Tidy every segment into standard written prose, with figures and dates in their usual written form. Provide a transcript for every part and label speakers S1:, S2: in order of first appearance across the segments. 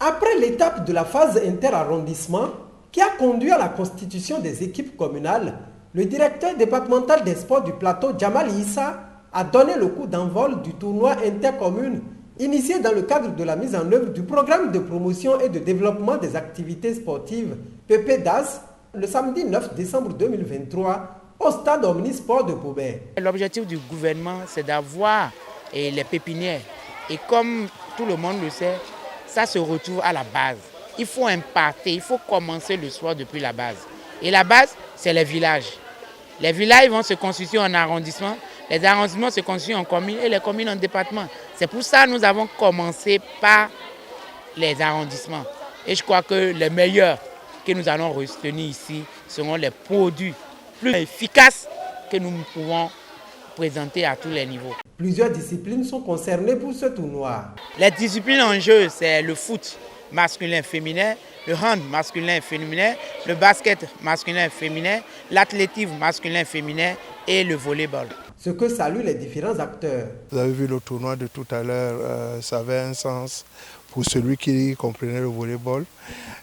S1: Après l'étape de la phase inter-arrondissement qui a conduit à la constitution des équipes communales, le directeur départemental des sports du plateau, Djamal Issa, a donné le coup d'envol du tournoi intercommune initié dans le cadre de la mise en œuvre du programme de promotion et de développement des activités sportives PPDAS le samedi 9 décembre 2023 au stade Omnisport de Poubert.
S2: L'objectif du gouvernement, c'est d'avoir les pépinières. Et comme tout le monde le sait, ça se retrouve à la base. Il faut imparter, il faut commencer le sport depuis la base. Et la base, c'est les villages. Les villages vont se constituer en arrondissement, les arrondissements se constituent en communes et les communes en départements. C'est pour ça que nous avons commencé par les arrondissements. Et je crois que les meilleurs que nous allons retenir ici seront les produits plus efficaces que nous pouvons présenter à tous les niveaux.
S1: Plusieurs disciplines sont concernées pour ce tournoi.
S2: Les disciplines en jeu, c'est le foot masculin-féminin, le hand masculin-féminin, le basket masculin-féminin, l'athlétisme masculin-féminin et le volleyball.
S1: Ce que saluent les différents acteurs.
S3: Vous avez vu le tournoi de tout à l'heure, ça avait un sens pour celui qui comprenait le volleyball.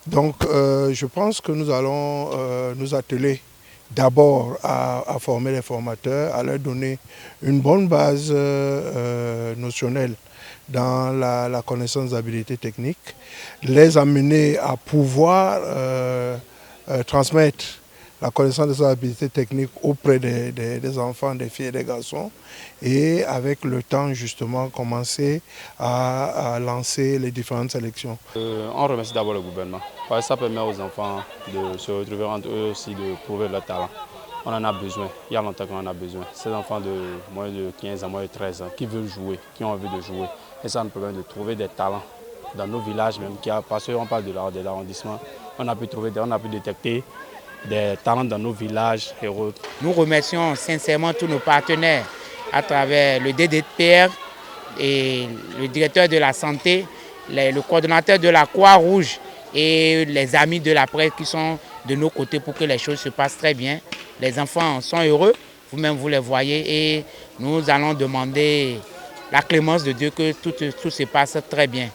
S3: Donc je pense que nous allons nous atteler d'abord à former les formateurs, à leur donner une bonne base notionnelle dans la connaissance d'habilités techniques, les amener à pouvoir transmettre la connaissance de ces habilités techniques auprès des enfants, des filles et des garçons, et avec le temps justement commencer à lancer les différentes sélections.
S4: On remercie d'abord le gouvernement, parce que ça permet aux enfants de se retrouver entre eux aussi, de prouver leur talent. On en a besoin, il y a longtemps qu'on en a besoin. Ces enfants de moins de 15 ans, moins de 13 ans, qui veulent jouer, qui ont envie de jouer. Et ça nous permet de trouver des talents dans nos villages même, parce qu'on parle de l'arrondissement, on a pu détecter des talents dans nos villages et autres.
S2: Nous remercions sincèrement tous nos partenaires à travers le DDPR et le directeur de la santé, le coordonnateur de la Croix-Rouge et les amis de la presse qui sont de nos côtés pour que les choses se passent très bien. Les enfants sont heureux, vous-même vous les voyez et nous allons demander la clémence de Dieu que tout se passe très bien.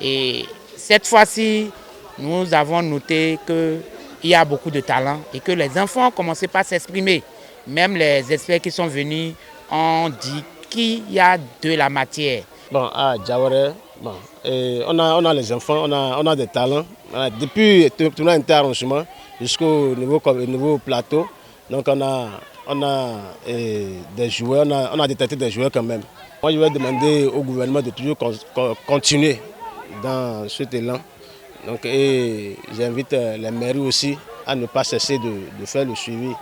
S2: Et cette fois-ci, nous avons noté qu'il y a beaucoup de talent et que les enfants ont commencé par s'exprimer. Même les experts qui sont venus ont dit qu'il y a de la matière.
S5: Bon, à Diawara, on a les enfants, on a des talents. Depuis le tournoi interarrondissement jusqu'au niveau plateau, donc on a des joueurs, on a détecté des joueurs quand même. Moi, je vais demander au gouvernement de toujours continuer dans cet élan. Donc, et j'invite les mairies aussi à ne pas cesser de faire le suivi.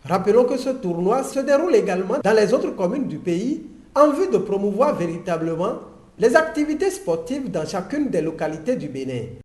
S1: Rappelons que ce tournoi se déroule également dans les autres communes du pays en vue de promouvoir véritablement les activités sportives dans chacune des localités du Bénin.